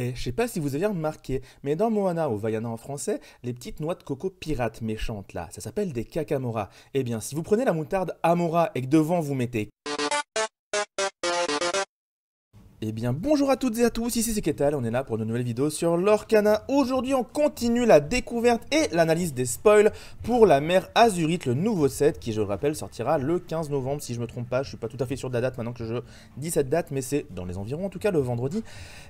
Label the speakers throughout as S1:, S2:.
S1: Et je sais pas si vous avez remarqué, mais dans Moana ou Vaiana en français, les petites noix de coco pirates méchantes là, ça s'appelle des cacamora. Eh bien, si vous prenez la moutarde Amora et que devant vous mettez... Eh bien, bonjour à toutes et à tous, ici c'est Ketal, on est là pour une nouvelle vidéo sur Lorcana. Aujourd'hui, on continue la découverte et l'analyse des spoils pour la mer Azurite, le nouveau set qui, je le rappelle, sortira le 15 novembre, si je me trompe pas. Je suis pas tout à fait sûr de la date maintenant que je dis cette date, mais c'est dans les environs, en tout cas le vendredi.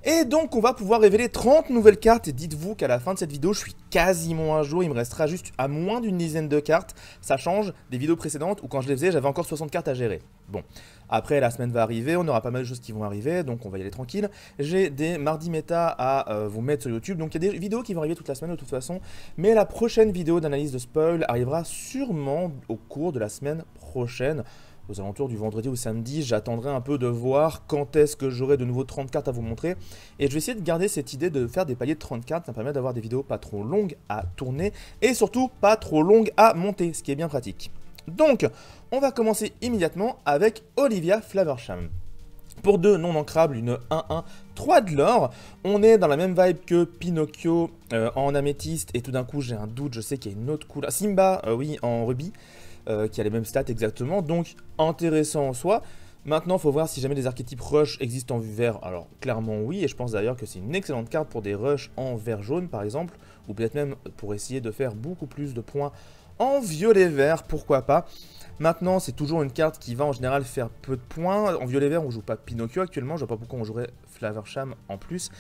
S1: Et donc, on va pouvoir révéler 30 nouvelles cartes, et dites-vous qu'à la fin de cette vidéo, je suis quasiment à jour, il me restera juste à moins d'une dizaine de cartes. Ça change des vidéos précédentes où quand je les faisais, j'avais encore 60 cartes à gérer. Bon, après la semaine va arriver, on aura pas mal de choses qui vont arriver, donc on va y aller tranquille. J'ai des mardi méta à vous mettre sur YouTube, donc il y a des vidéos qui vont arriver toute la semaine de toute façon. Mais la prochaine vidéo d'analyse de spoil arrivera sûrement au cours de la semaine prochaine. Aux alentours du vendredi ou samedi, j'attendrai un peu de voir quand est-ce que j'aurai de nouveau 30 cartes à vous montrer. Et je vais essayer de garder cette idée de faire des paliers de 30 cartes, ça me permet d'avoir des vidéos pas trop longues à tourner et surtout pas trop longues à monter, ce qui est bien pratique. Donc, on va commencer immédiatement avec Olivia Flaversham. Pour 2 non ancrables, une 1-1, 3 de l'or. On est dans la même vibe que Pinocchio en améthyste. Et tout d'un coup, j'ai un doute, je sais qu'il y a une autre couleur. Simba, oui, en rubis, qui a les mêmes stats exactement. Donc, intéressant en soi. Maintenant, il faut voir si jamais des archétypes rush existent en vert. Alors, clairement oui. Et je pense d'ailleurs que c'est une excellente carte pour des rushs en vert jaune, par exemple. Ou peut-être même pour essayer de faire beaucoup plus de points en violet-vert, pourquoi pas. Maintenant, c'est toujours une carte qui va en général faire peu de points. En violet-vert, on joue pas Pinocchio actuellement. Je vois pas pourquoi on jouerait Flaversham en plus.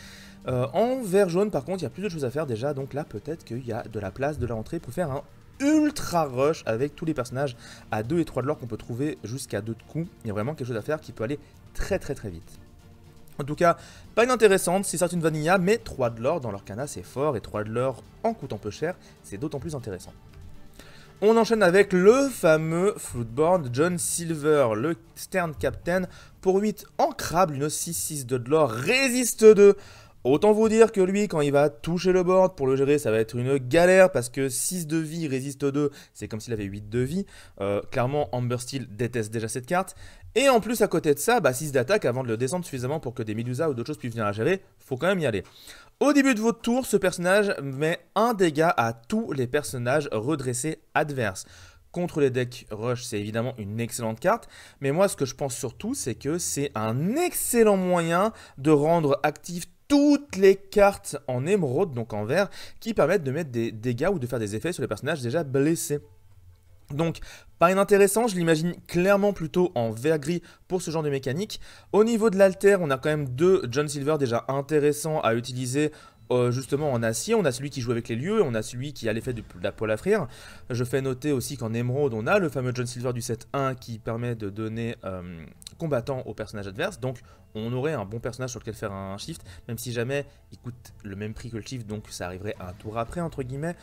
S1: En vert-jaune, par contre, il y a plus de choses à faire déjà. Donc là, peut-être qu'il y a de la place de la rentrée pour faire un ultra rush avec tous les personnages à 2 et 3 de l'or qu'on peut trouver jusqu'à 2 de coups. Il y a vraiment quelque chose à faire qui peut aller très vite. En tout cas, pas inintéressante, c'est certes une vanilla, mais 3 de l'or dans Lorcana c'est fort, et 3 de l'or en coûtant peu cher, c'est d'autant plus intéressant. On enchaîne avec le fameux Floodborn John Silver, le Stern Captain, pour 8 ancrable, une 6-6 de l'or, résiste 2. Autant vous dire que lui, quand il va toucher le board, pour le gérer, ça va être une galère, parce que 6 de vie, résiste 2, c'est comme s'il avait 8 de vie. Clairement, Amber Steel déteste déjà cette carte. Et en plus, à côté de ça, 6 d'attaque, avant de le descendre suffisamment pour que des Medusa ou d'autres choses puissent venir la gérer, faut quand même y aller. Au début de votre tour, ce personnage met 1 dégât à tous les personnages redressés adverses. Contre les decks rush, c'est évidemment une excellente carte, mais moi ce que je pense surtout, c'est que c'est un excellent moyen de rendre actif toutes les cartes en émeraude, donc en vert, qui permettent de mettre des dégâts ou de faire des effets sur les personnages déjà blessés. Donc, pas inintéressant, je l'imagine clairement plutôt en vert-gris pour ce genre de mécanique. Au niveau de l'alter, on a quand même 2 John Silver déjà intéressants à utiliser justement en acier. On a celui qui joue avec les lieux, on a celui qui a l'effet de la poêle à frire. Je fais noter aussi qu'en émeraude, on a le fameux John Silver du set 1 qui permet de donner combattant au personnage adverse. Donc, on aurait un bon personnage sur lequel faire un shift, même si jamais il coûte le même prix que le shift, donc ça arriverait un tour après, entre guillemets.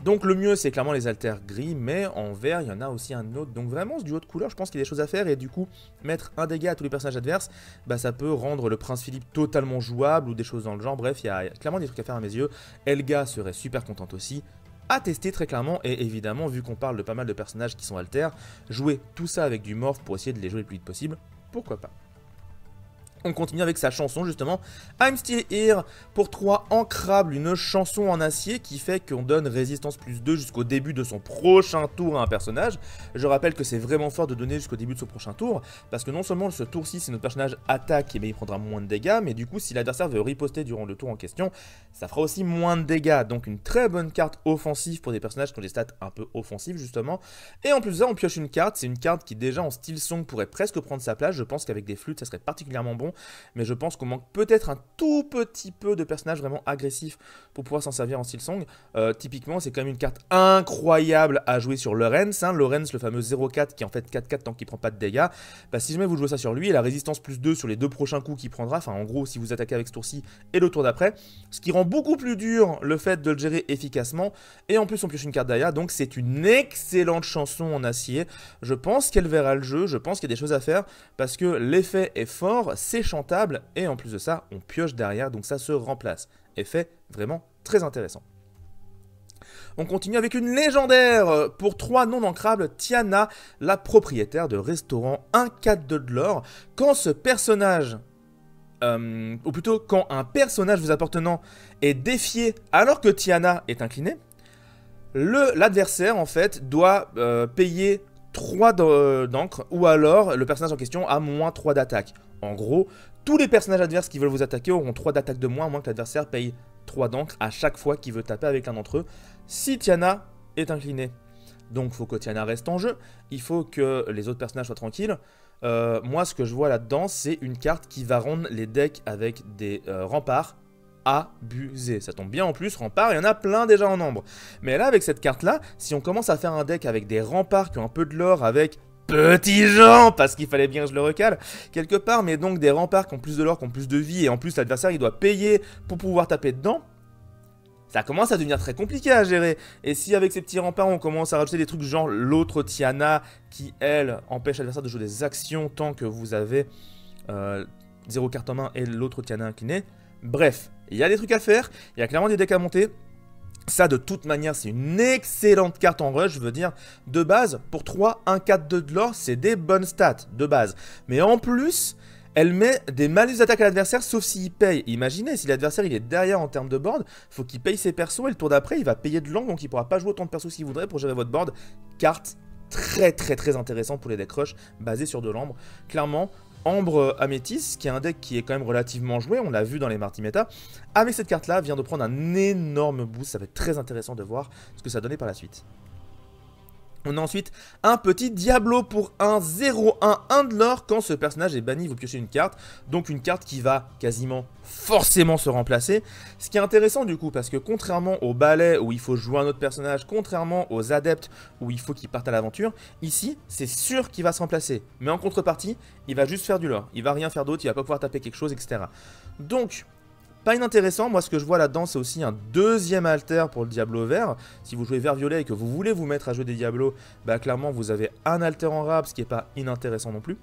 S1: Donc le mieux, c'est clairement les alters gris, mais en vert, il y en a aussi un autre. Donc vraiment, ce duo de couleurs, je pense qu'il y a des choses à faire, et du coup, mettre un dégât à tous les personnages adverses, ça peut rendre le Prince Philippe totalement jouable, ou des choses dans le genre. Bref, il y a clairement des trucs à faire à mes yeux. Elga serait super contente aussi. À tester très clairement, et évidemment, vu qu'on parle de pas mal de personnages qui sont alters, jouer tout ça avec du morph pour essayer de les jouer le plus vite possible, pourquoi pas. On continue avec sa chanson justement, I'm Still Here, pour 3 ancrables, une chanson en acier qui fait qu'on donne résistance plus 2 jusqu'au début de son prochain tour à un personnage. Je rappelle que c'est vraiment fort de donner jusqu'au début de son prochain tour, parce que non seulement ce tour-ci, si notre personnage attaque, il prendra moins de dégâts, mais du coup si l'adversaire veut riposter durant le tour en question, ça fera aussi moins de dégâts. Donc une très bonne carte offensive pour des personnages qui ont des stats un peu offensives justement. Et en plus de ça, on pioche une carte, c'est une carte qui déjà en style song pourrait presque prendre sa place. Je pense qu'avec des flûtes, ça serait particulièrement bon. Mais je pense qu'on manque peut-être un tout petit peu de personnages vraiment agressifs pour pouvoir s'en servir en style song. Typiquement, c'est quand même une carte incroyable à jouer sur Lorenz. Lorenz, le fameux 0-4 qui est en fait 4-4 tant qu'il prend pas de dégâts. Si jamais vous jouez ça sur lui, il a résistance plus 2 sur les 2 prochains coups qu'il prendra. Enfin, en gros, si vous attaquez avec ce tour-ci et le tour d'après. Ce qui rend beaucoup plus dur le fait de le gérer efficacement. Et en plus, on pioche une carte derrière. Donc, c'est une excellente chanson en acier. Je pense qu'elle verra le jeu. Je pense qu'il y a des choses à faire parce que l'effet est fort, c'est chantable. Et en plus de ça, on pioche derrière, donc ça se remplace. Effet vraiment très intéressant. On continue avec une légendaire pour 3 non ancrables, Tiana, la propriétaire de restaurant 1-4 de l'or. Quand ce personnage ou plutôt quand un personnage vous appartenant est défié alors que Tiana est incliné, l'adversaire en fait doit payer 3 d'encre, ou alors le personnage en question a moins 3 d'attaque. En gros, tous les personnages adverses qui veulent vous attaquer auront 3 d'attaque de moins, à moins que l'adversaire paye 3 d'encre à chaque fois qu'il veut taper avec l'un d'entre eux, si Tiana est inclinée. Donc il faut que Tiana reste en jeu, il faut que les autres personnages soient tranquilles. Moi ce que je vois là-dedans, c'est une carte qui va rendre les decks avec des remparts abusé. Ça tombe bien en plus, remparts, il y en a plein déjà en nombre. Mais là, avec cette carte-là, si on commence à faire un deck avec des remparts qui ont un peu de lore, avec Petit Jean, parce qu'il fallait bien que je le recale, quelque part, mais donc des remparts qui ont plus de lore, qui ont plus de vie, et en plus l'adversaire il doit payer pour pouvoir taper dedans, ça commence à devenir très compliqué à gérer. Et si avec ces petits remparts on commence à rajouter des trucs genre l'autre Tiana, qui elle empêche l'adversaire de jouer des actions tant que vous avez 0 carte en main et l'autre Tiana incliné, bref, il y a des trucs à faire, il y a clairement des decks à monter. Ça, de toute manière, c'est une excellente carte en rush, je veux dire. De base, pour 3, 1, 4, 2 de l'or, c'est des bonnes stats, de base. Mais en plus, elle met des malus d'attaque à l'adversaire, sauf s'il paye. Imaginez, si l'adversaire il est derrière en termes de board, faut qu'il paye ses persos, et le tour d'après, il va payer de l'angle, donc il pourra pas jouer autant de persos qu'il voudrait pour gérer votre board. Carte très intéressante pour les decks rush, basée sur de l'ambre. Clairement, Ambre Améthyste, qui est un deck qui est quand même relativement joué, on l'a vu dans les multi-méta, avec cette carte-là, vient de prendre un énorme boost. Ça va être très intéressant de voir ce que ça donnait par la suite. On a ensuite un petit Diablo pour un 0-1, 1 de l'or. Quand ce personnage est banni, vous piochez une carte. Donc une carte qui va quasiment forcément se remplacer. Ce qui est intéressant du coup, parce que contrairement au balai où il faut jouer un autre personnage, contrairement aux adeptes où il faut qu'ils partent à l'aventure, ici c'est sûr qu'il va se remplacer. Mais en contrepartie, il va juste faire du lore. Il va rien faire d'autre, il va pas pouvoir taper quelque chose, etc. Donc, pas inintéressant, moi ce que je vois là-dedans c'est aussi un deuxième alter pour le Diablo vert. Si vous jouez vert violet et que vous voulez vous mettre à jouer des Diablos, bah clairement vous avez un alter en rab, ce qui est pas inintéressant non plus.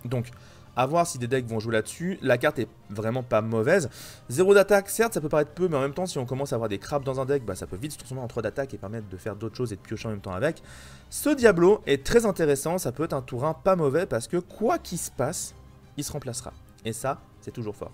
S1: Donc à voir si des decks vont jouer là-dessus. La carte est vraiment pas mauvaise. 0 d'attaque, certes ça peut paraître peu, mais en même temps si on commence à avoir des crabes dans un deck, bah ça peut vite se transformer en 3 d'attaque et permettre de faire d'autres choses et de piocher en même temps avec. Ce Diablo est très intéressant, ça peut être un tour 1 pas mauvais parce que quoi qu'il se passe, il se remplacera. Et ça, c'est toujours fort.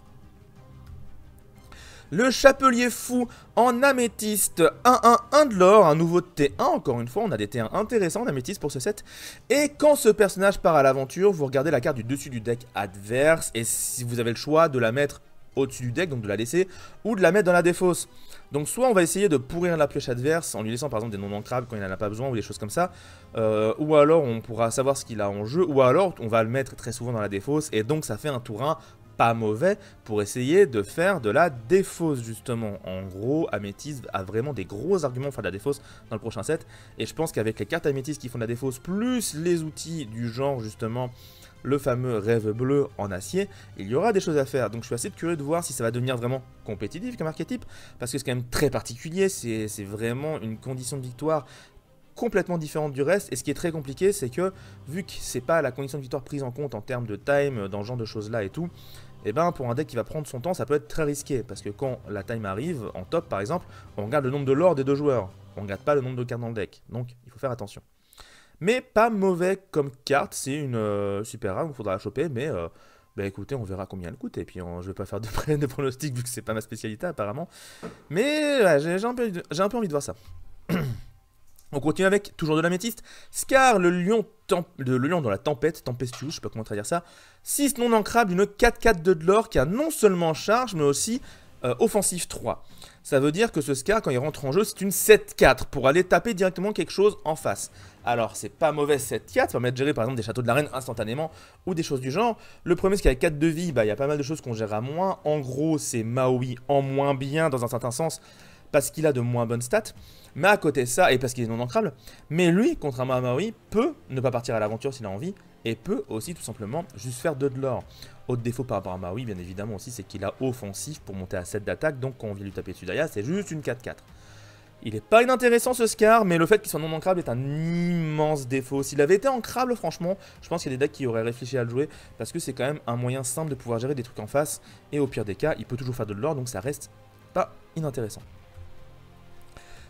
S1: Le Chapelier Fou en améthyste 1-1-1 de l'or, un nouveau T1, encore une fois, on a des T1 intéressants en améthyste pour ce set. Et quand ce personnage part à l'aventure, vous regardez la carte du dessus du deck adverse, et si vous avez le choix de la mettre au-dessus du deck, donc de la laisser, ou de la mettre dans la défausse. Donc soit on va essayer de pourrir la pioche adverse en lui laissant par exemple des non-ancrables quand il n'en a pas besoin ou des choses comme ça, ou alors on pourra savoir ce qu'il a en jeu, ou alors on va le mettre très souvent dans la défausse, et donc ça fait un tour 1 pas mauvais pour essayer de faire de la défausse justement. En gros, Améthyste a vraiment des gros arguments pour faire de la défausse dans le prochain set, et je pense qu'avec les cartes Améthyste qui font de la défausse, plus les outils du genre justement le fameux rêve bleu en acier, il y aura des choses à faire. Donc je suis assez curieux de voir si ça va devenir vraiment compétitif comme archétype, parce que c'est quand même très particulier, c'est vraiment une condition de victoire complètement différente du reste, et ce qui est très compliqué c'est que vu que c'est pas la condition de victoire prise en compte en termes de time dans ce genre de choses là et tout, et ben pour un deck qui va prendre son temps ça peut être très risqué, parce que quand la time arrive, en top par exemple, on regarde le nombre de lore des deux joueurs, on regarde pas le nombre de cartes dans le deck, donc il faut faire attention. Mais pas mauvais comme carte, c'est une super rare, il faudra la choper, mais bah écoutez, on verra combien elle coûte, et puis je vais pas faire de pronostics vu que c'est pas ma spécialité apparemment, mais ouais, j'ai un peu envie de voir ça. On continue avec, toujours de l'améthyste, Scar, le lion dans la tempête, tempestueux, je sais pas comment traduire ça, 6 non ancrables, une 4-4 de l'or qui a non seulement charge, mais aussi offensif 3. Ça veut dire que ce Scar, quand il rentre en jeu, c'est une 7-4 pour aller taper directement quelque chose en face. Alors, c'est pas mauvais 7-4, ça permet de gérer par exemple des châteaux de l'arène instantanément ou des choses du genre. Le premier, c'est qu'avec 4 de vie, bah, y a pas mal de choses qu'on gère à moins. En gros, c'est Maui en moins bien dans un certain sens, parce qu'il a de moins bonnes stats. Mais à côté de ça, et parce qu'il est non ancrable, mais lui, contrairement à Maui, peut ne pas partir à l'aventure s'il a envie, et peut aussi tout simplement juste faire 2 de l'or. Autre défaut par rapport à Maui, bien évidemment aussi, c'est qu'il a offensif pour monter à 7 d'attaque, donc quand on vient lui taper dessus derrière, c'est juste une 4-4. Il est pas inintéressant ce Scar, mais le fait qu'il soit non ancrable est un immense défaut. S'il avait été ancrable, franchement, je pense qu'il y a des decks qui auraient réfléchi à le jouer, parce que c'est quand même un moyen simple de pouvoir gérer des trucs en face, et au pire des cas, il peut toujours faire 2 de l'or, donc ça reste pas inintéressant.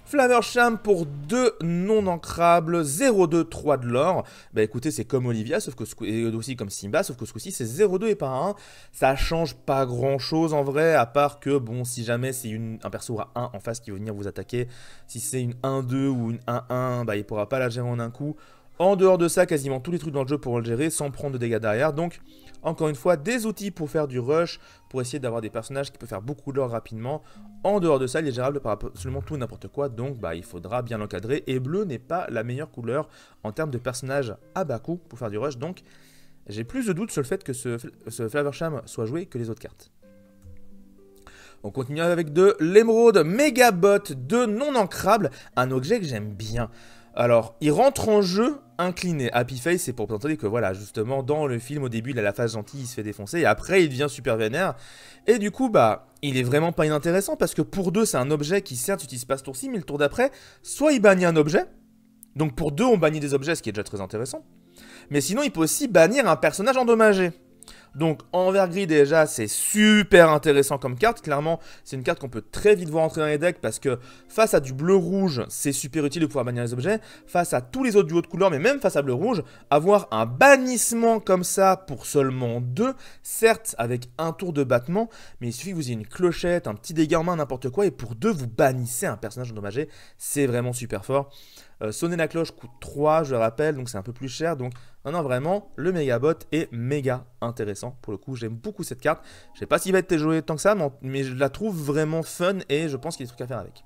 S1: Flaversham pour 2 non ancrables, 0,2, 3 de l'or. Bah écoutez, c'est comme Olivia, sauf que et aussi comme Simba, sauf que ce coup-ci c'est 0,2 et pas 1. Ça change pas grand chose en vrai, à part que bon, si jamais c'est un perso à 1 en face qui veut venir vous attaquer, si c'est une 1-2 ou une 1-1, bah il pourra pas la gérer en un coup. En dehors de ça, quasiment tous les trucs dans le jeu pourront le gérer sans prendre de dégâts derrière. Donc, encore une fois, des outils pour faire du rush, pour essayer d'avoir des personnages qui peuvent faire beaucoup d'or rapidement. En dehors de ça, il est gérable par absolument tout et n'importe quoi. Donc, bah, il faudra bien l'encadrer. Et bleu n'est pas la meilleure couleur en termes de personnages à bas coût pour faire du rush. Donc, j'ai plus de doutes sur le fait que ce Flaversham soit joué que les autres cartes. On continue avec de l'émeraude Megabot, 2 non ancrables, un objet que j'aime bien. Alors, il rentre en jeu incliné. Happy Face, c'est pour vous entendre que voilà, justement, dans le film, au début, il a la face gentille, il se fait défoncer, et après, il devient super vénère. Et du coup, bah, il est vraiment pas inintéressant, parce que pour 2, c'est un objet qui, certes, n'utilise pas ce tour-ci, mais le tour d'après, soit il bannit un objet, donc pour 2, on bannit des objets, ce qui est déjà très intéressant, mais sinon, il peut aussi bannir un personnage endommagé. Donc envers gris déjà c'est super intéressant comme carte, clairement c'est une carte qu'on peut très vite voir entrer dans les decks parce que face à du bleu-rouge c'est super utile de pouvoir bannir les objets, face à tous les autres duos de couleurs mais même face à bleu-rouge, avoir un bannissement comme ça pour seulement 2, certes avec un tour de battement, mais il suffit que vous ayez une clochette, un petit dégât en main, n'importe quoi et pour 2 vous bannissez un personnage endommagé, c'est vraiment super fort. Sonner la cloche coûte 3, je le rappelle, donc c'est un peu plus cher. Donc, non, vraiment, le Megabot est méga intéressant. Pour le coup, j'aime beaucoup cette carte. Je sais pas s'il va être joué tant que ça, mais je la trouve vraiment fun et je pense qu'il y a des trucs à faire avec.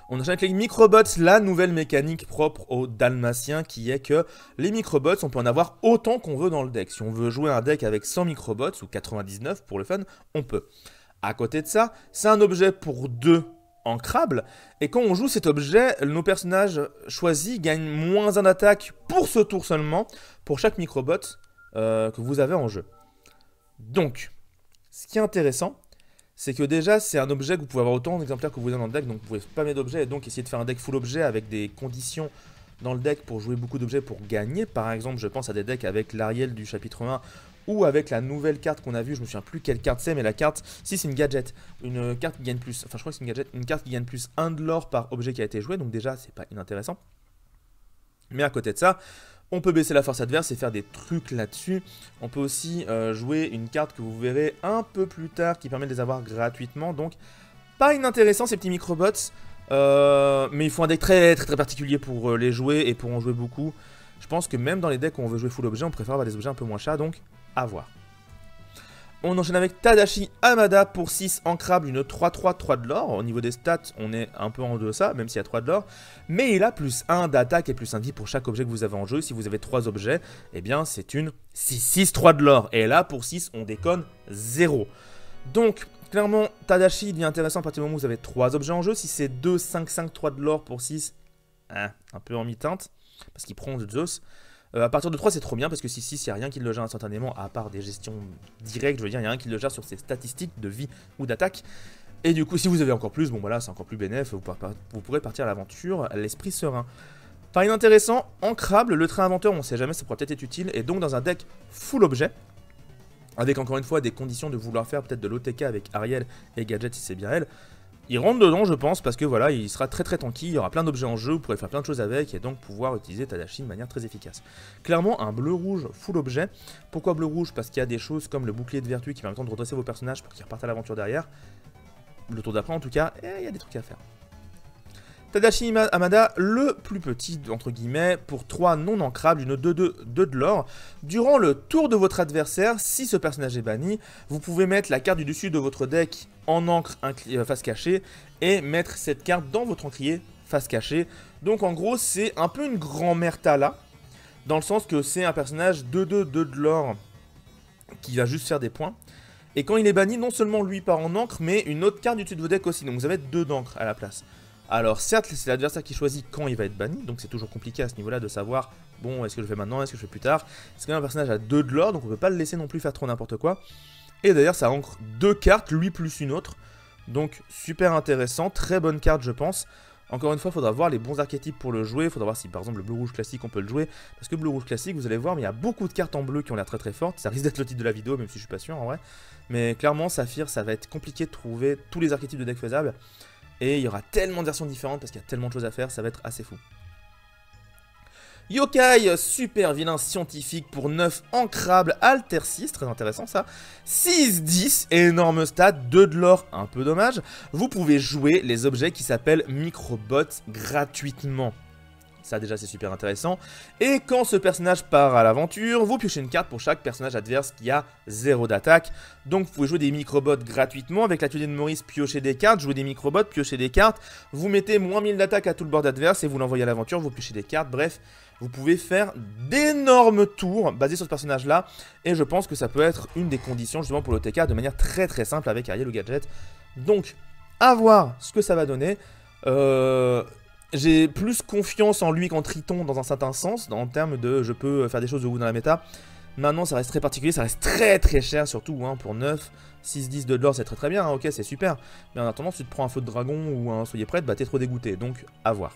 S1: On enchaîne avec les microbots, la nouvelle mécanique propre aux dalmatiens qui est que les microbots, on peut en avoir autant qu'on veut dans le deck. Si on veut jouer un deck avec 100 microbots ou 99 pour le fun, on peut. À côté de ça, c'est un objet pour 2 ancrable, et quand on joue cet objet, nos personnages choisis gagnent moins 1 d'attaque pour ce tour seulement, pour chaque microbot que vous avez en jeu. Donc, ce qui est intéressant, c'est que déjà, c'est un objet que vous pouvez avoir autant d'exemplaires que vous avez dans le deck, donc vous pouvez spammer d'objets, et donc essayer de faire un deck full objet avec des conditions dans le deck pour jouer beaucoup d'objets pour gagner. Par exemple, je pense à des decks avec l'Ariel du chapitre 1, ou avec la nouvelle carte qu'on a vue, je me souviens plus quelle carte c'est, mais la carte, si c'est une gadget, une carte qui gagne plus, enfin je crois que c'est une gadget, une carte qui gagne plus 1 de l'or par objet qui a été joué, donc déjà c'est pas inintéressant. Mais à côté de ça, on peut baisser la force adverse et faire des trucs là-dessus. On peut aussi jouer une carte que vous verrez un peu plus tard qui permet de les avoir gratuitement, donc pas inintéressant ces petits microbots, mais il faut un deck très particulier pour les jouer et pour en jouer beaucoup. Je pense que même dans les decks où on veut jouer full objet, on préfère avoir des objets un peu moins chers, donc à voir. On enchaîne avec Tadashi Hamada pour 6 ancrables, une 3-3, 3 de l'or. Au niveau des stats, on est un peu en deçà, même s'il y a 3 de l'or. Mais il a plus 1 d'attaque et plus 1 de vie pour chaque objet que vous avez en jeu. Si vous avez 3 objets, eh bien c'est une 6-6, 3 de l'or. Et là, pour 6, on déconne 0. Donc, clairement, Tadashi devient intéressant à partir du moment où vous avez 3 objets en jeu. Si c'est 2, 5, 5, 3 de l'or pour 6, un peu en mi-teinte, parce qu'il prend de Zeus. À partir de 3, c'est trop bien parce que 6-6, il n'y a rien qui le gère instantanément, à part des gestions directes, je veux dire, il n'y a rien qui le gère sur ses statistiques de vie ou d'attaque. Et du coup, si vous avez encore plus, bon voilà, c'est encore plus bénéf, vous pourrez partir à l'aventure, l'esprit serein. Enfin, intéressant, ancrable, le train inventeur, on ne sait jamais, ça pourrait peut-être être utile, et donc dans un deck full objet, avec encore une fois des conditions de vouloir faire peut-être de l'OTK avec Ariel et Gadget si c'est bien elle, il rentre dedans, je pense, parce que voilà, il sera très tranquille, il y aura plein d'objets en jeu, vous pourrez faire plein de choses avec, et donc pouvoir utiliser Tadashi de manière très efficace. Clairement, un bleu-rouge full objet. Pourquoi bleu-rouge? Parce qu'il y a des choses comme le bouclier de vertu qui permettent de redresser vos personnages pour qu'ils repartent à l'aventure derrière. Le tour d'après, en tout cas, il y a des trucs à faire. Tadashi Hamada, le plus petit, entre guillemets, pour 3 non ancrables, une 2-2 de l'or. Durant le tour de votre adversaire, si ce personnage est banni, vous pouvez mettre la carte du dessus de votre deck en encre face cachée et mettre cette carte dans votre encrier face cachée. Donc en gros, c'est un peu une grand-mère Tala, dans le sens que c'est un personnage 2-2 de l'or qui va juste faire des points. Et quand il est banni, non seulement lui part en encre, mais une autre carte du dessus de votre deck aussi. Donc vous avez 2 d'encre à la place. Alors certes, c'est l'adversaire qui choisit quand il va être banni, donc c'est toujours compliqué à ce niveau-là de savoir, bon, est-ce que je le fais maintenant, est-ce que je le fais plus tard. C'est quand même un personnage à 2 de l'or, donc on peut pas le laisser non plus faire trop n'importe quoi. Et d'ailleurs, ça ancre 2 cartes, lui plus une autre, donc super intéressant, très bonne carte je pense. Encore une fois, il faudra voir les bons archétypes pour le jouer, il faudra voir si par exemple le bleu-rouge classique on peut le jouer, parce que bleu-rouge classique, vous allez voir, mais il y a beaucoup de cartes en bleu qui ont l'air très fortes, ça risque d'être le titre de la vidéo, même si je suis pas sûr en vrai. Mais clairement, Saphir, ça va être compliqué de trouver tous les archétypes de deck faisables. Et il y aura tellement de versions différentes parce qu'il y a tellement de choses à faire, ça va être assez fou. Yokai, super vilain scientifique pour 9 ancrable Alter 6, très intéressant ça. 6-10, énorme stat, 2 de l'or, un peu dommage. Vous pouvez jouer les objets qui s'appellent microbots gratuitement. Ça déjà c'est super intéressant. Et quand ce personnage part à l'aventure, vous piochez une carte pour chaque personnage adverse qui a 0 d'attaque. Donc vous pouvez jouer des microbots gratuitement. Avec l'atelier de Maurice, piochez des cartes, jouez des microbots, piochez des cartes. Vous mettez moins 1000 d'attaque à tout le board adverse et vous l'envoyez à l'aventure, vous piochez des cartes. Bref, vous pouvez faire d'énormes tours basés sur ce personnage là. Et je pense que ça peut être une des conditions justement pour l'OTK de manière très très simple avec Ariel ou Gadget. Donc, à voir ce que ça va donner. J'ai plus confiance en lui qu'en Triton dans un certain sens, en termes de je peux faire des choses de vous dans la méta. Maintenant ça reste très particulier, ça reste très très cher surtout hein, pour 9, 6, 10 de l'or c'est très très bien, hein, ok c'est super. Mais en attendant si tu te prends un feu de dragon ou un soyez prête, bah t'es trop dégoûté, donc à voir.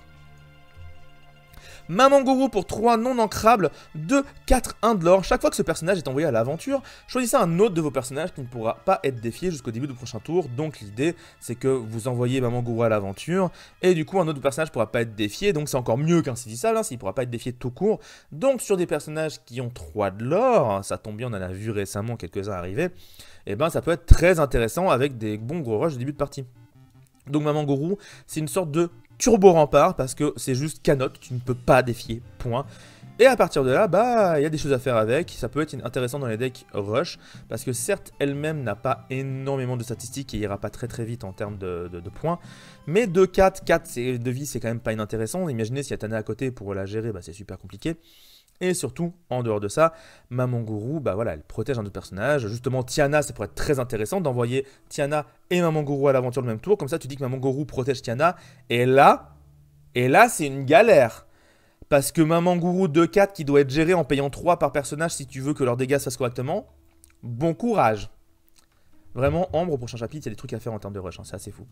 S1: Maman Gourou pour 3 non ancrables, 2, 4, 1 de l'or. Chaque fois que ce personnage est envoyé à l'aventure, choisissez un autre de vos personnages qui ne pourra pas être défié jusqu'au début du prochain tour. Donc l'idée, c'est que vous envoyez Maman Gourou à l'aventure, et du coup un autre personnage ne pourra pas être défié, donc c'est encore mieux qu'un Sidissal, hein, s'il ne pourra pas être défié tout court. Donc sur des personnages qui ont 3 de l'or, ça tombe bien, on en a vu récemment quelques-uns arriver, et ben ça peut être très intéressant avec des bons gros rushs au début de partie. Donc Maman Gourou, c'est une sorte de turbo rempart parce que c'est juste canotte, tu ne peux pas défier, point. Et à partir de là, bah il y a des choses à faire avec, ça peut être intéressant dans les decks rush, parce que certes elle-même n'a pas énormément de statistiques et ira pas très très vite en termes de points, mais 2-4, 4 de vie c'est quand même pas inintéressant, imaginez s'il y a Tana à côté pour la gérer, bah c'est super compliqué. Et surtout, en dehors de ça, Maman Gourou, bah voilà, elle protège un autre personnage. Justement, Tiana, ça pourrait être très intéressant d'envoyer Tiana et Maman Gourou à l'aventure le même tour. Comme ça, tu dis que Maman Gourou protège Tiana. Et là c'est une galère. Parce que Maman Gourou 2-4 qui doit être gérée en payant 3 par personnage si tu veux que leurs dégâts se fassent correctement. Bon courage. Vraiment, Ambre, au prochain chapitre, il y a des trucs à faire en termes de rush, hein, c'est assez fou.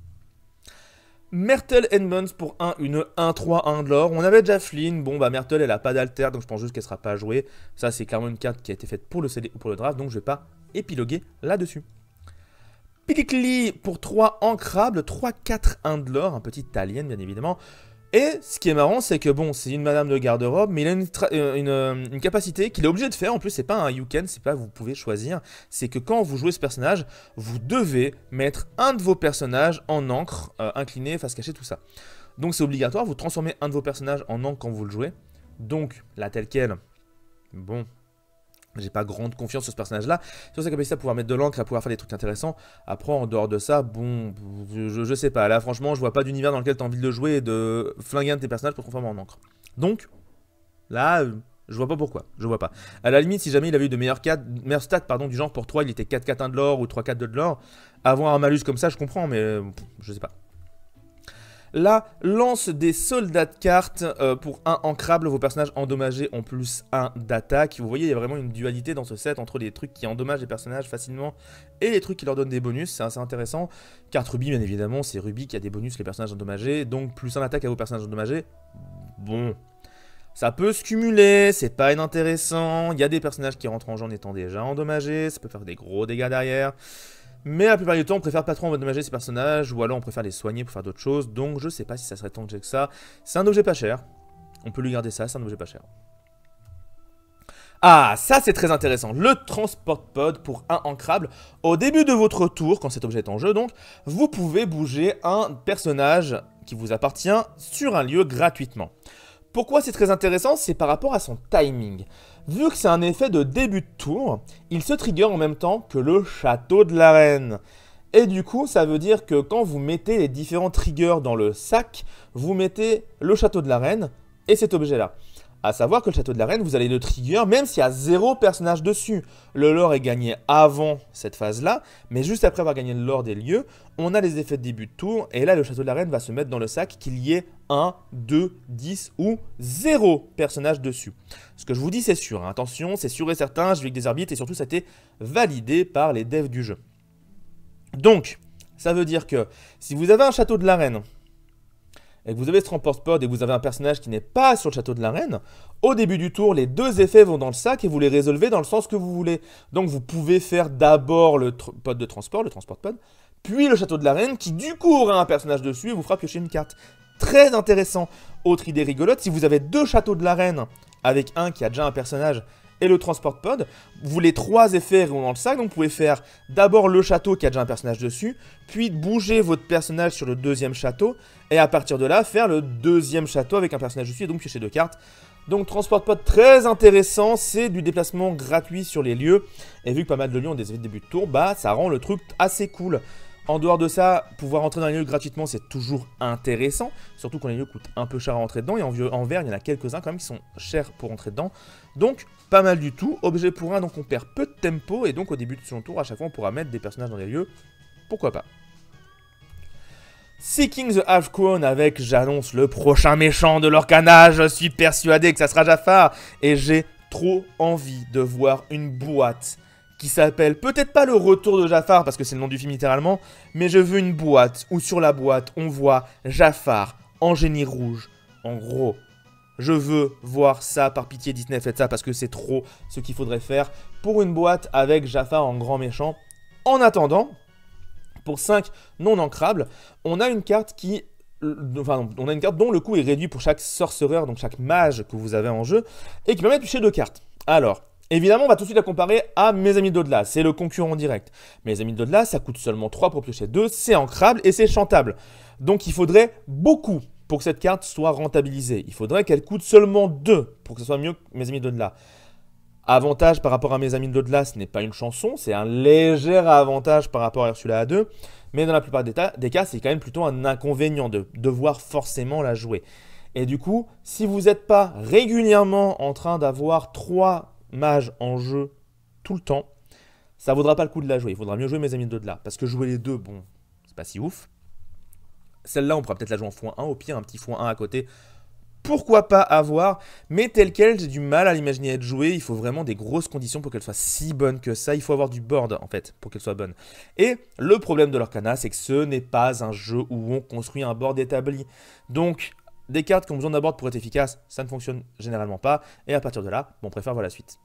S1: Myrtle Bones pour une 1-3-1 de l'or. On avait déjà Flynn. Bon, bah Myrtle, elle a pas d'alter, donc je pense juste qu'elle sera pas jouée. Ça, c'est clairement une carte qui a été faite pour le CD ou pour le draft, donc je vais pas épiloguer là-dessus. Piggy pour 3 ancrables, 3-4-1 de l'or, un petit alien, bien évidemment. Et ce qui est marrant, c'est que bon, c'est une madame de garde-robe, mais il a une capacité qu'il est obligé de faire. En plus, c'est pas un you can, c'est pas vous pouvez choisir. C'est que quand vous jouez ce personnage, vous devez mettre un de vos personnages en encre, incliné, face cachée, tout ça. Donc c'est obligatoire, vous transformez un de vos personnages en encre quand vous le jouez. Donc, là, tel quel, bon, j'ai pas grande confiance sur ce personnage-là, sur sa capacité à pouvoir mettre de l'encre, à pouvoir faire des trucs intéressants. Après, en dehors de ça, bon, je sais pas. Là, franchement, je vois pas d'univers dans lequel tu as envie de le jouer et de flinguer un de tes personnages pour transformer en encre. Donc, là, je vois pas pourquoi. Je vois pas. À la limite, si jamais il avait eu de meilleurs stats, pardon, du genre pour 3, il était 4-4-1 de l'or ou 3-4-2 de l'or, avoir un malus comme ça, je comprends, mais je sais pas. La lance des soldats de cartes pour 1 ancrable, vos personnages endommagés ont plus 1 d'attaque. Vous voyez, il y a vraiment une dualité dans ce set entre les trucs qui endommagent les personnages facilement et les trucs qui leur donnent des bonus, c'est assez intéressant. Carte Ruby, bien évidemment, c'est Ruby qui a des bonus les personnages endommagés, donc plus 1 attaque à vos personnages endommagés. Bon, ça peut se cumuler, c'est pas inintéressant. Il y a des personnages qui rentrent en jeu en étant déjà endommagés, ça peut faire des gros dégâts derrière. Mais la plupart du temps, on préfère pas trop endommager ces personnages, ou alors on préfère les soigner pour faire d'autres choses, donc je sais pas si ça serait tant que ça. C'est un objet pas cher, on peut lui garder ça, c'est un objet pas cher. Ah, ça c'est très intéressant, le Transport Pod pour 1 ancrable. Au début de votre tour, quand cet objet est en jeu donc, vous pouvez bouger un personnage qui vous appartient sur un lieu gratuitement. Pourquoi c'est très intéressant? C'est par rapport à son timing. Vu que c'est un effet de début de tour, il se trigger en même temps que le château de la reine. Et du coup, ça veut dire que quand vous mettez les différents triggers dans le sac, vous mettez le château de la reine et cet objet-là. A savoir que le château de la reine, vous allez le trigger même s'il y a 0 personnage dessus. Le lore est gagné avant cette phase-là, mais juste après avoir gagné le lore des lieux, on a les effets de début de tour, et là le château de la reine va se mettre dans le sac qu'il y ait 1, 2, 10 ou 0 personnage dessus. Ce que je vous dis c'est sûr, hein. Attention, c'est sûr et certain, je vis avec des arbitres, et surtout ça a été validé par les devs du jeu. Donc, ça veut dire que si vous avez un château de la reine, et que vous avez ce Transport Pod et que vous avez un personnage qui n'est pas sur le château de la reine, au début du tour, les 2 effets vont dans le sac et vous les résolvez dans le sens que vous voulez. Donc vous pouvez faire d'abord le pod de transport, le Transport Pod, puis le château de la reine qui du coup aura un personnage dessus et vous fera piocher une carte. Très intéressant. Autre idée rigolote, si vous avez 2 châteaux de la reine avec un qui a déjà un personnage et le transport pod, vous les 3 effets iront dans le sac, donc vous pouvez faire d'abord le château qui a déjà un personnage dessus, puis bouger votre personnage sur le 2e château, et à partir de là, faire le 2e château avec un personnage dessus, et donc piocher 2 cartes. Donc transport pod très intéressant, c'est du déplacement gratuit sur les lieux, et vu que pas mal de lieux ont des effets de début de tour, bah ça rend le truc assez cool. En dehors de ça, pouvoir entrer dans les lieux gratuitement, c'est toujours intéressant. Surtout quand les lieux coûtent un peu cher à entrer dedans. Et en vert, il y en a quelques-uns quand même qui sont chers pour entrer dedans. Donc, pas mal du tout. Objet pour 1, donc on perd peu de tempo. Et donc, au début de son tour, à chaque fois, on pourra mettre des personnages dans les lieux. Pourquoi pas. Seeking the Half Crown avec, j'annonce, le prochain méchant de l'Orcana. Je suis persuadé que ça sera Jafar. Et j'ai trop envie de voir une boîte qui s'appelle peut-être pas le retour de Jafar parce que c'est le nom du film littéralement, mais je veux une boîte où sur la boîte on voit Jafar en génie rouge. En gros, je veux voir ça, par pitié Disney faites ça parce que c'est trop ce qu'il faudrait faire pour une boîte avec Jafar en grand méchant. En attendant, pour 5 non ancrables, on a une carte qui... Enfin, on a une carte dont le coût est réduit pour chaque sorcereur, donc chaque mage que vous avez en jeu, et qui permet de piocher 2 cartes. Alors, évidemment, on va tout de suite la comparer à Mes Amis d'au-delà, c'est le concurrent direct. Mes Amis d'au-delà, ça coûte seulement 3 pour piocher 2, c'est ancrable et c'est chantable. Donc il faudrait beaucoup pour que cette carte soit rentabilisée. Il faudrait qu'elle coûte seulement 2 pour que ce soit mieux que Mes Amis d'au-delà. Avantage par rapport à Mes Amis d'au-delà, ce n'est pas une chanson, c'est un léger avantage par rapport à Ursula A2. Mais dans la plupart des cas, c'est quand même plutôt un inconvénient de devoir forcément la jouer. Et du coup, si vous n'êtes pas régulièrement en train d'avoir 3 mages en jeu tout le temps, ça vaudra pas le coup de la jouer. Il faudra mieux jouer Mes Amis d'au-delà. Parce que jouer les deux, bon, c'est pas si ouf. Celle-là, on pourra peut-être la jouer en x1, au pire un petit x1 à côté. Pourquoi pas avoir, mais telle quelle, j'ai du mal à l'imaginer être jouée. Il faut vraiment des grosses conditions pour qu'elle soit si bonne que ça. Il faut avoir du board, en fait, pour qu'elle soit bonne. Et le problème de l'Orcana, c'est que ce n'est pas un jeu où on construit un board établi. Donc, des cartes qui ont besoin d'un board pour être efficaces, ça ne fonctionne généralement pas. Et à partir de là, on préfère voir la suite.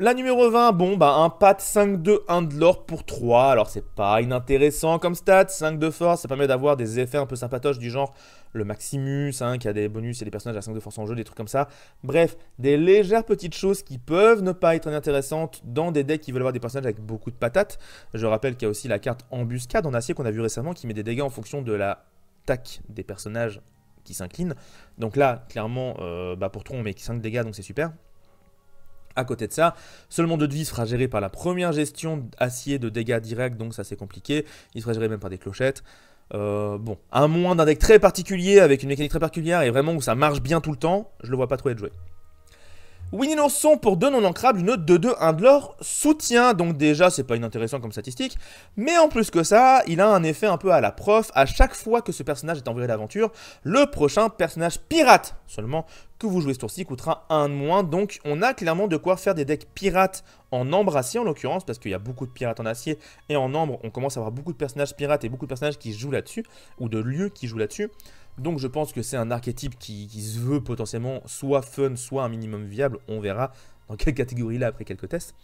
S1: La numéro 20, bon, bah un pat 5-2, 1 de l'or pour 3. Alors, c'est pas inintéressant comme stat. 5 de force, ça permet d'avoir des effets un peu sympatoches du genre le Maximus, hein, qui a des bonus et des personnages à 5 de force en jeu, des trucs comme ça. Bref, des légères petites choses qui peuvent ne pas être intéressantes dans des decks qui veulent avoir des personnages avec beaucoup de patates. Je rappelle qu'il y a aussi la carte Embuscade en acier qu'on a vu récemment qui met des dégâts en fonction de la tac des personnages qui s'inclinent. Donc là, clairement, pour 3, on met 5 dégâts, donc c'est super. À côté de ça, seulement 2 de vie sera géré par la première gestion acier de dégâts directs, donc ça c'est compliqué. Il sera géré même par des clochettes. Bon, à moins d'un deck très particulier, avec une mécanique très particulière, et vraiment où ça marche bien tout le temps, je le vois pas trop être joué. Winnie l'ourson pour 2 non ancrables, une 2-2, 1 de l'or, soutien, donc déjà c'est pas inintéressant comme statistique, mais en plus que ça, il a un effet un peu à la prof, à chaque fois que ce personnage est envoyé d'aventure, le prochain personnage pirate seulement que vous jouez ce tour-ci coûtera 1 de moins, donc on a clairement de quoi faire des decks pirates en ambre acier en l'occurrence, parce qu'il y a beaucoup de pirates en acier, et en ambre on commence à avoir beaucoup de personnages pirates et beaucoup de personnages qui jouent là-dessus, ou de lieux qui jouent là-dessus. Donc je pense que c'est un archétype qui se veut potentiellement soit fun, soit un minimum viable. On verra dans quelle catégorie là après quelques tests.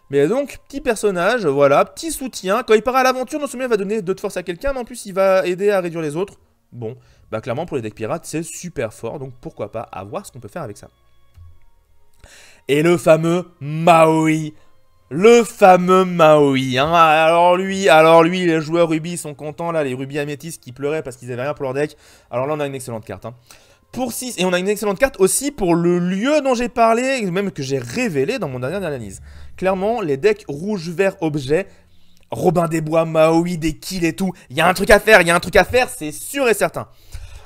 S1: Mais donc, petit personnage, voilà, petit soutien. Quand il part à l'aventure, non seulement il va donner 2 de force à quelqu'un, mais en plus il va aider à réduire les autres. Bon, bah clairement pour les decks pirates, c'est super fort. Donc pourquoi pas, à voir ce qu'on peut faire avec ça. Et le fameux Maui. Le fameux Maui, hein. Alors lui, les joueurs rubis sont contents, là, les rubis améthystes qui pleuraient parce qu'ils avaient rien pour leur deck. Alors là, on a une excellente carte, hein. Pour 6, et on a une excellente carte aussi pour le lieu dont j'ai parlé, même que j'ai révélé dans mon dernière analyse. Clairement, les decks rouge-vert objets, Robin des Bois, Maui, des kills et tout, il y a un truc à faire, c'est sûr et certain.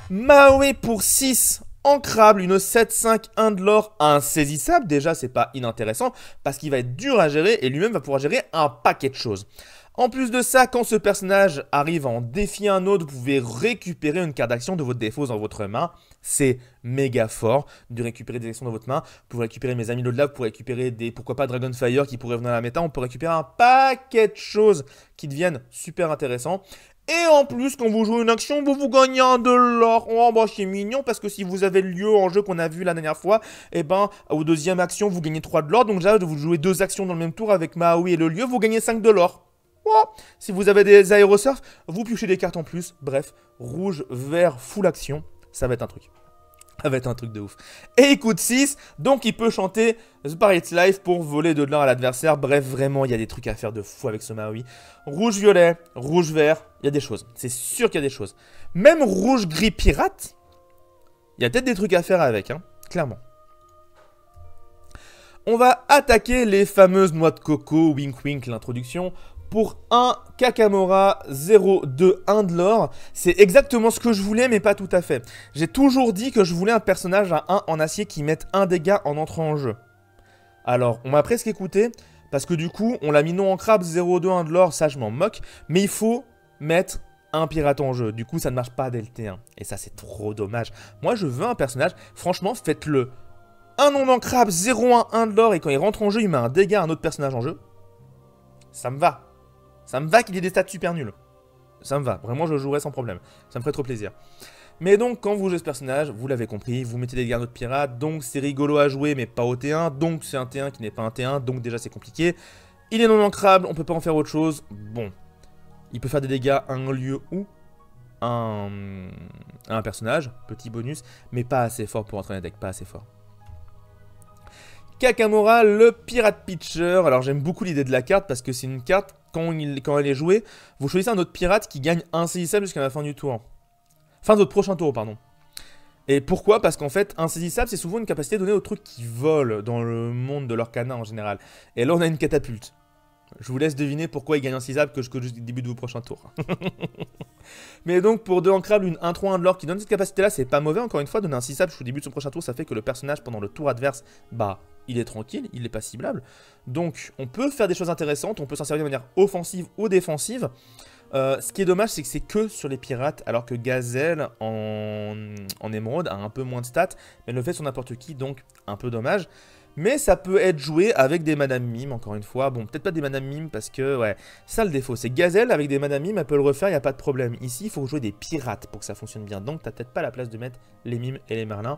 S1: Maui pour 6, ancrable, une 7-5, 1 de l'or, insaisissable. Déjà, c'est pas inintéressant parce qu'il va être dur à gérer et lui-même va pouvoir gérer un paquet de choses. En plus de ça, quand ce personnage arrive à en défier un autre, vous pouvez récupérer une carte d'action de votre défaut dans votre main. C'est méga fort de récupérer des actions dans votre main. Vous pouvez récupérer Mes Amis d'au-delà, vous pouvez récupérer des, pourquoi pas, Dragonfire qui pourraient venir à la méta. On peut récupérer un paquet de choses qui deviennent super intéressants. Et en plus, quand vous jouez une action, vous gagnez un de l'or. Oh, bah, c'est mignon parce que si vous avez le lieu en jeu qu'on a vu la dernière fois, et ben, aux deuxième action, vous gagnez 3 de l'or. Donc, déjà, vous jouez 2 actions dans le même tour avec Maui et le lieu, vous gagnez 5 de l'or. Oh, si vous avez des aérosurf, vous piochez des cartes en plus. Bref, rouge, vert, full action, ça va être un truc. Ça va être un truc de ouf. Et il coûte 6, donc il peut chanter The Pirate's Life pour voler de l'or à l'adversaire. Bref, vraiment, il y a des trucs à faire de fou avec ce Maui. Rouge-violet, rouge-vert, il y a des choses. C'est sûr qu'il y a des choses. Même rouge-gris pirate, il y a peut-être des trucs à faire avec, hein, clairement. On va attaquer les fameuses noix de coco, wink wink l'introduction. Pour un Kakamora 0-2 1 de l'or, c'est exactement ce que je voulais, mais pas tout à fait. J'ai toujours dit que je voulais un personnage à 1 en acier qui mette 1 dégât en entrant en jeu. Alors, on m'a presque écouté, parce que du coup, on l'a mis non en crabe 0-2 1 de l'or, ça je m'en moque, mais il faut mettre un pirate en jeu. Du coup, ça ne marche pas dès le T1, et ça c'est trop dommage. Moi, je veux un personnage, franchement, faites-le. Un non en crabe 0-1 1 de l'or, et quand il rentre en jeu, il met un dégât à un autre personnage en jeu. Ça me va. Ça me va qu'il ait des stats super nuls. Ça me va. Vraiment, je jouerai sans problème. Ça me ferait trop plaisir. Mais donc, quand vous jouez ce personnage, vous l'avez compris, vous mettez des gardes de pirates, donc c'est rigolo à jouer, mais pas au T1. Donc, c'est un T1 qui n'est pas un T1, donc déjà, c'est compliqué. Il est non ancrable, on peut pas en faire autre chose. Bon. Il peut faire des dégâts à un lieu ou à un personnage. Petit bonus, mais pas assez fort pour entrer dans les decks. Pas assez fort. Kakamora, le pirate pitcher. Alors j'aime beaucoup l'idée de la carte parce que c'est une carte, quand elle est jouée, vous choisissez un autre pirate qui gagne insaisissable jusqu'à la fin du tour. Fin de votre prochain tour, pardon. Et pourquoi? Parce qu'en fait, insaisissable, c'est souvent une capacité donnée aux trucs qui volent dans le monde de l'Orcana en général. Et là, on a une catapulte. Je vous laisse deviner pourquoi il gagne insaisissable que jusqu'au début de vos prochains tours. Mais donc, pour 2 ancrables, une 1-3-1 de l'or qui donne cette capacité-là, c'est pas mauvais. Encore une fois, donner insaisissable jusqu'au début de son prochain tour, ça fait que le personnage, pendant le tour adverse, bah, il est tranquille, il n'est pas ciblable. Donc, on peut faire des choses intéressantes, on peut s'en servir de manière offensive ou défensive. Ce qui est dommage, c'est que c'est que sur les pirates, alors que Gazelle en émeraude a un peu moins de stats, mais le fait sur n'importe qui, donc un peu dommage. Mais ça peut être joué avec des Madame Mime, encore une fois. Bon, peut-être pas des Madame Mime parce que, ouais, ça le défaut. C'est Gazelle avec des Madame Mime, elle peut le refaire, il n'y a pas de problème. Ici, il faut jouer des pirates pour que ça fonctionne bien. Donc, t'as peut-être pas la place de mettre les Mimes et les Merlins.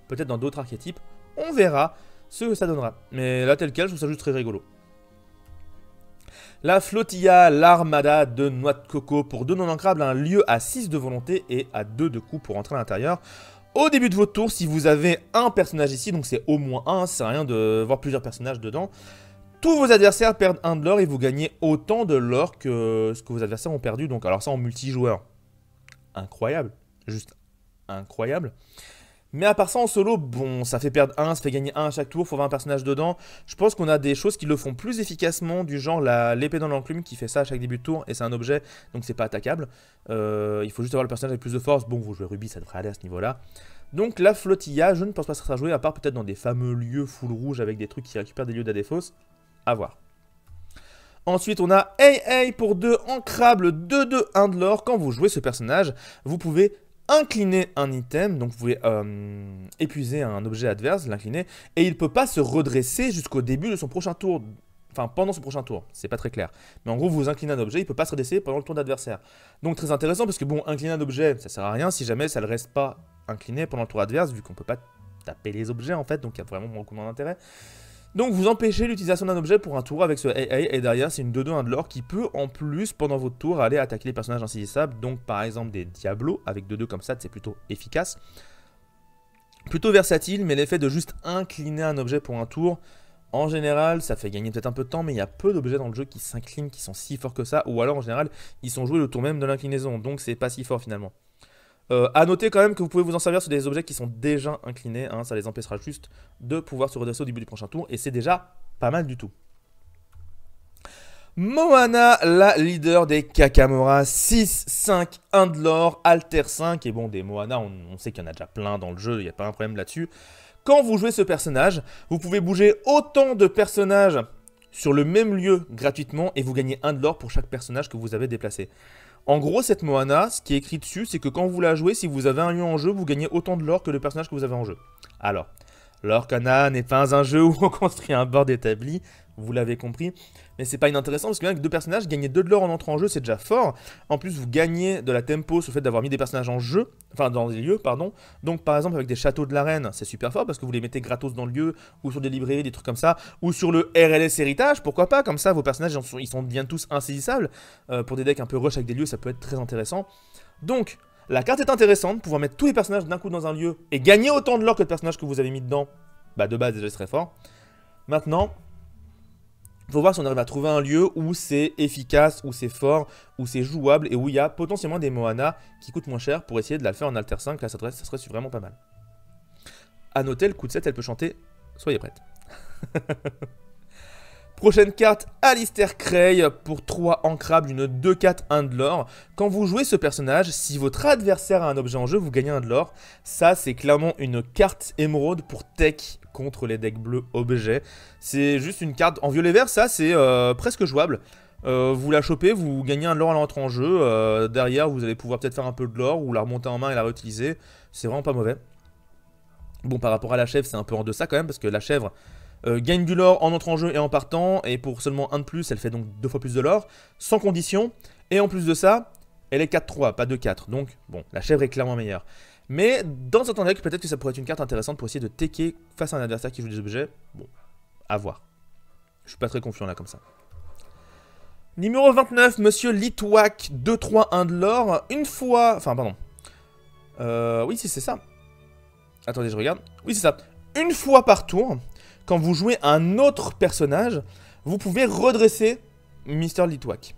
S1: Peut-être dans d'autres archétypes. On verra ce que ça donnera. Mais là, tel quel, je trouve ça juste très rigolo. La Flotilla, l'armada de noix de coco pour 2 non ancrables, un lieu à 6 de volonté et à 2 de coups pour entrer à l'intérieur. Au début de votre tour, si vous avez un personnage ici, donc c'est au moins un, ça sert à rien de voir plusieurs personnages dedans, tous vos adversaires perdent 1 de l'or et vous gagnez autant de l'or que ce que vos adversaires ont perdu. Donc alors ça en multijoueur, incroyable, juste incroyable. Mais à part ça, en solo, bon, ça fait perdre 1, ça fait gagner 1 à chaque tour, faut avoir un personnage dedans. Je pense qu'on a des choses qui le font plus efficacement, du genre l'épée dans l'enclume qui fait ça à chaque début de tour, et c'est un objet, donc c'est pas attaquable. Il faut juste avoir le personnage avec plus de force. Bon, vous jouez Ruby, ça devrait aller à ce niveau-là. Donc la Flotilla, je ne pense pas que ça sera joué, à part peut-être dans des fameux lieux full rouge avec des trucs qui récupèrent des lieux d'Adéphos. À voir. Ensuite, on a Hey pour 2 ancrables, 2-2, 1 de l'or. Quand vous jouez ce personnage, vous pouvez incliner un item, donc vous pouvez épuiser un objet adverse, l'incliner, et il ne peut pas se redresser jusqu'au début de son prochain tour, enfin pendant son prochain tour, c'est pas très clair. Mais en gros, vous inclinez un objet, il ne peut pas se redresser pendant le tour d'adversaire. Donc très intéressant, parce que bon, incliner un objet, ça sert à rien si jamais ça ne reste pas incliné pendant le tour adverse, vu qu'on ne peut pas taper les objets en fait, donc il y a vraiment beaucoup d'intérêt. Donc vous empêchez l'utilisation d'un objet pour un tour avec ce Hey, et derrière c'est une 2-2 1 de l'or qui peut en plus pendant votre tour aller attaquer les personnages insaisissables. Donc par exemple des Diablos avec 2-2 comme ça, c'est plutôt efficace. Plutôt versatile, mais l'effet de juste incliner un objet pour un tour, en général ça fait gagner peut-être un peu de temps, mais il y a peu d'objets dans le jeu qui s'inclinent, qui sont si forts que ça, ou alors en général ils sont joués le tour même de l'inclinaison, donc c'est pas si fort finalement. A noter quand même que vous pouvez vous en servir sur des objets qui sont déjà inclinés, hein, ça les empêchera juste de pouvoir se redresser au début du prochain tour, et c'est déjà pas mal du tout. Moana, la leader des Kakamora, 6, 5, 1 de l'or, Alter 5, et bon des Moana, on sait qu'il y en a déjà plein dans le jeu, il n'y a pas un problème là-dessus. Quand vous jouez ce personnage, vous pouvez bouger autant de personnages sur le même lieu gratuitement, et vous gagnez 1 de l'or pour chaque personnage que vous avez déplacé. En gros, cette Moana, ce qui est écrit dessus, c'est que quand vous la jouez, si vous avez un lieu en jeu, vous gagnez autant de l'or que le personnage que vous avez en jeu. Alors, Lorcana n'est pas un jeu où on construit un board établi, vous l'avez compris. Mais c'est pas inintéressant parce que avec 2 personnages, gagner 2 de l'or en entrant en jeu, c'est déjà fort. En plus, vous gagnez de la tempo sur le fait d'avoir mis des personnages en jeu, enfin dans des lieux, pardon. Donc par exemple, avec des châteaux de l'arène, c'est super fort parce que vous les mettez gratos dans le lieu, ou sur des librairies, des trucs comme ça, ou sur le RLS héritage, pourquoi pas, comme ça, vos personnages, deviennent tous insaisissables. Pour des decks un peu rush avec des lieux, ça peut être très intéressant. Donc, la carte est intéressante, pouvoir mettre tous les personnages d'un coup dans un lieu et gagner autant de l'or que le personnage que vous avez mis dedans, bah de base déjà c'est très fort. Maintenant, faut voir si on arrive à trouver un lieu où c'est efficace, où c'est fort, où c'est jouable et où il y a potentiellement des Moana qui coûtent moins cher pour essayer de la faire en Alter 5. Là, ça serait vraiment pas mal. A noter, le coup de 7, elle peut chanter. Soyez prêtes. Prochaine carte, Alistair Cray pour 3 ancrables, une 2-4, 1 de l'or. Quand vous jouez ce personnage, si votre adversaire a un objet en jeu, vous gagnez 1 de l'or. Ça, c'est clairement une carte émeraude pour tech contre les decks bleus objets. C'est juste une carte en violet vert, ça c'est presque jouable. Vous la chopez, vous gagnez 1 de l'or à l'entrée en jeu. Derrière, vous allez pouvoir peut-être faire un peu de l'or ou la remonter en main et la réutiliser. C'est vraiment pas mauvais. Bon, par rapport à la chèvre, c'est un peu en deçà quand même parce que la chèvre gagne du lore en entrant en jeu et en partant, et pour seulement 1 de plus, elle fait donc 2 fois plus de lore, sans condition, et en plus de ça, elle est 4-3, pas 2-4, donc bon, la chèvre est clairement meilleure. Mais dans certains decks, peut-être que ça pourrait être une carte intéressante pour essayer de tecker face à un adversaire qui joue des objets, bon, à voir. Je suis pas très confiant là comme ça. Numéro 29, Monsieur Litwack, 2-3, 1 de l'or, une fois, enfin pardon, oui c'est ça. Attendez, je regarde, oui c'est ça, une fois par tour. Quand vous jouez un autre personnage, vous pouvez redresser Mr. Litwack.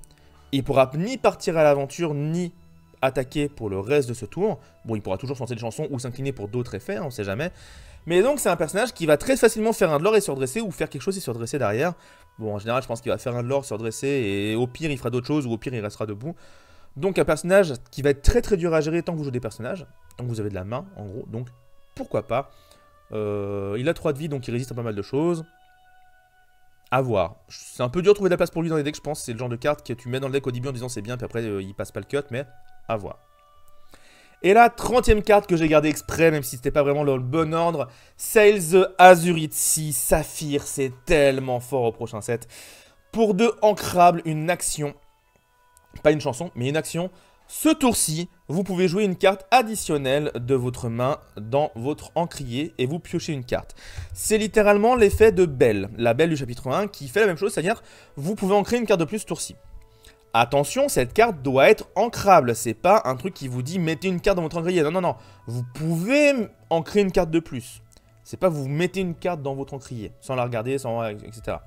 S1: Il pourra ni partir à l'aventure, ni attaquer pour le reste de ce tour. Bon, il pourra toujours chanter des chansons ou s'incliner pour d'autres effets, hein, on sait jamais. Mais donc, c'est un personnage qui va très facilement faire un de l'or et se redresser, ou faire quelque chose et se redresser derrière. Bon, en général, je pense qu'il va faire un de l'or, se redresser, et au pire, il fera d'autres choses, ou au pire, il restera debout. Donc, un personnage qui va être très très dur à gérer tant que vous jouez des personnages, tant que vous avez de la main, en gros. Donc, pourquoi pas. Il a 3 de vie, donc il résiste à pas mal de choses. À voir. C'est un peu dur de trouver de la place pour lui dans les decks, je pense. C'est le genre de carte que tu mets dans le deck au début en disant c'est bien, puis après il passe pas le cut, mais à voir. Et la 30e carte que j'ai gardée exprès, même si c'était pas vraiment dans le bon ordre, Sail the Azurite Sea Saphir. C'est tellement fort au prochain set. Pour 2 ancrables, une action. Pas une chanson, mais une action. Ce tour-ci, vous pouvez jouer une carte additionnelle de votre main dans votre encrier et vous piochez une carte. C'est littéralement l'effet de Belle, la Belle du chapitre 1, qui fait la même chose, c'est-à-dire vous pouvez ancrer une carte de plus ce tour-ci. Attention, cette carte doit être ancrable, c'est pas un truc qui vous dit mettez une carte dans votre encrier. Non, non, non, vous pouvez ancrer une carte de plus. C'est pas vous mettez une carte dans votre encrier, sans la regarder, sans etc.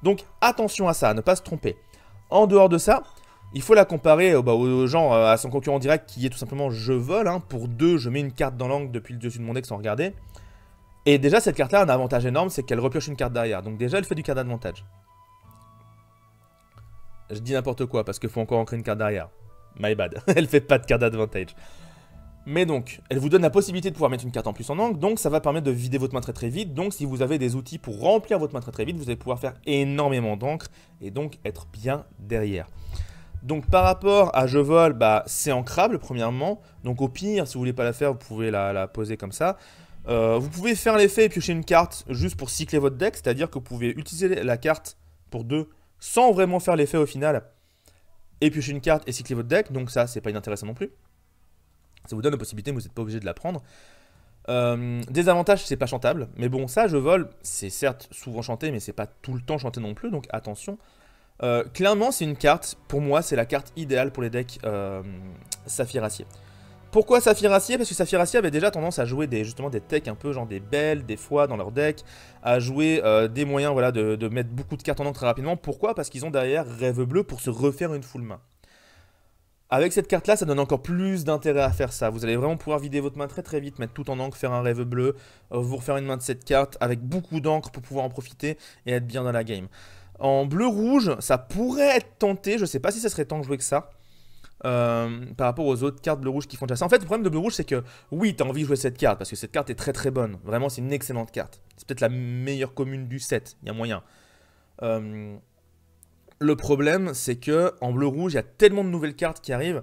S1: Donc attention à ça, à ne pas se tromper. En dehors de ça, il faut la comparer au genre à son concurrent direct qui est tout simplement je vole. Hein. Pour 2, je mets une carte dans l'angle depuis le dessus de mon deck sans regarder. Et déjà, cette carte-là a un avantage énorme, c'est qu'elle repioche une carte derrière. Donc déjà, elle fait du card d'avantage. Je dis n'importe quoi parce qu'il faut encore ancrer une carte derrière. My bad. Elle fait pas de card d'avantage. Mais donc, elle vous donne la possibilité de pouvoir mettre une carte en plus en angle. Donc ça va permettre de vider votre main très très vite. Donc si vous avez des outils pour remplir votre main très très vite, vous allez pouvoir faire énormément d'encre. Et donc être bien derrière. Donc par rapport à je vole, bah, c'est ancrable premièrement. Donc au pire, si vous voulez pas la faire, vous pouvez la poser comme ça. Vous pouvez faire l'effet et piocher une carte juste pour cycler votre deck. C'est-à-dire que vous pouvez utiliser la carte pour 2 sans vraiment faire l'effet au final. Et piocher une carte et cycler votre deck. Donc ça, c'est pas inintéressant non plus. Ça vous donne la possibilité, mais vous n'êtes pas obligé de la prendre. Désavantage, c'est pas chantable. Mais bon, ça, je vole, c'est certes souvent chanté, mais c'est pas tout le temps chanté non plus. Donc attention. Clairement, c'est une carte, pour moi, c'est la carte idéale pour les decks Saphir Acier. Pourquoi Saphir Acier? Parce que Saphir Acier avait déjà tendance à jouer justement des techs un peu genre des belles, des fois dans leur deck, à jouer des moyens voilà, de mettre beaucoup de cartes en encre très rapidement. Pourquoi? Parce qu'ils ont derrière Rêve Bleu pour se refaire une full main. Avec cette carte-là, ça donne encore plus d'intérêt à faire ça. Vous allez vraiment pouvoir vider votre main très très vite, mettre tout en encre, faire un Rêve Bleu, vous refaire une main de cette carte avec beaucoup d'encre pour pouvoir en profiter et être bien dans la game. En bleu-rouge, ça pourrait être tenté, je sais pas si ça serait tant de jouer que ça, par rapport aux autres cartes bleu-rouge qui font déjà ça. En fait, le problème de bleu-rouge, c'est que oui, tu as envie de jouer cette carte, parce que cette carte est très très bonne. Vraiment, c'est une excellente carte. C'est peut-être la meilleure commune du set, il y a moyen. Le problème, c'est que en bleu-rouge, il y a tellement de nouvelles cartes qui arrivent,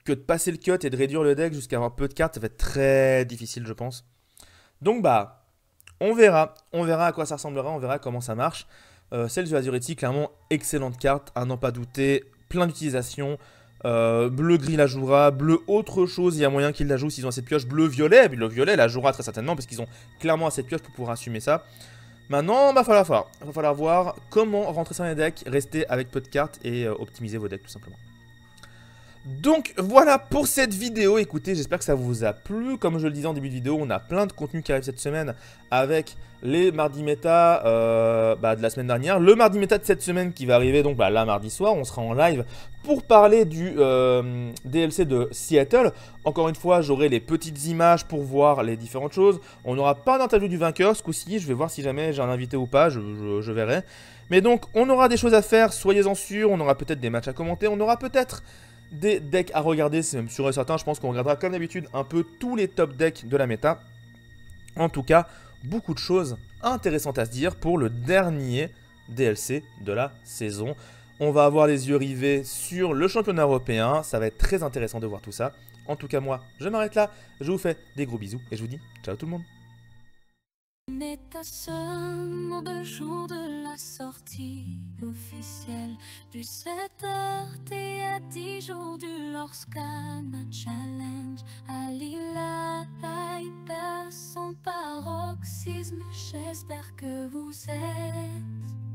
S1: que de passer le cut et de réduire le deck jusqu'à avoir peu de cartes, ça va être très difficile, je pense. Donc bah... On verra à quoi ça ressemblera, on verra comment ça marche. Celle du Azurity, clairement, excellente carte, à n'en pas douter, plein d'utilisation. Bleu-gris la jouera, bleu autre chose, il y a moyen qu'ils la jouent s'ils ont assez de pioches. Bleu-violet, le violet la jouera très certainement parce qu'ils ont clairement assez de pioches pour pouvoir assumer ça. Maintenant, va falloir voir comment rentrer ça dans les decks, rester avec peu de cartes et optimiser vos decks tout simplement. Donc voilà pour cette vidéo, écoutez, j'espère que ça vous a plu. Comme je le disais en début de vidéo, on a plein de contenu qui arrive cette semaine avec les mardis méta de la semaine dernière. Le mardi méta de cette semaine qui va arriver donc là mardi soir, on sera en live pour parler du DLC de Seattle. Encore une fois, j'aurai les petites images pour voir les différentes choses. On n'aura pas d'interview du vainqueur ce coup-ci, je vais voir si jamais j'ai un invité ou pas, je verrai. Mais donc on aura des choses à faire, soyez-en sûrs, on aura peut-être des matchs à commenter, on aura peut-être des decks à regarder, c'est même sûr et certain. Je pense qu'on regardera comme d'habitude un peu tous les top decks de la méta. En tout cas, beaucoup de choses intéressantes à se dire pour le dernier DLC de la saison. On va avoir les yeux rivés sur le championnat européen, ça va être très intéressant de voir tout ça. En tout cas moi, je m'arrête là, je vous fais des gros bisous et je vous dis ciao tout le monde.
S2: On est à seulement 2 jours de la sortie officielle du 7RT, à 10 jours du Lorcana Challenge. Alila perd son paroxysme, j'espère que vous êtes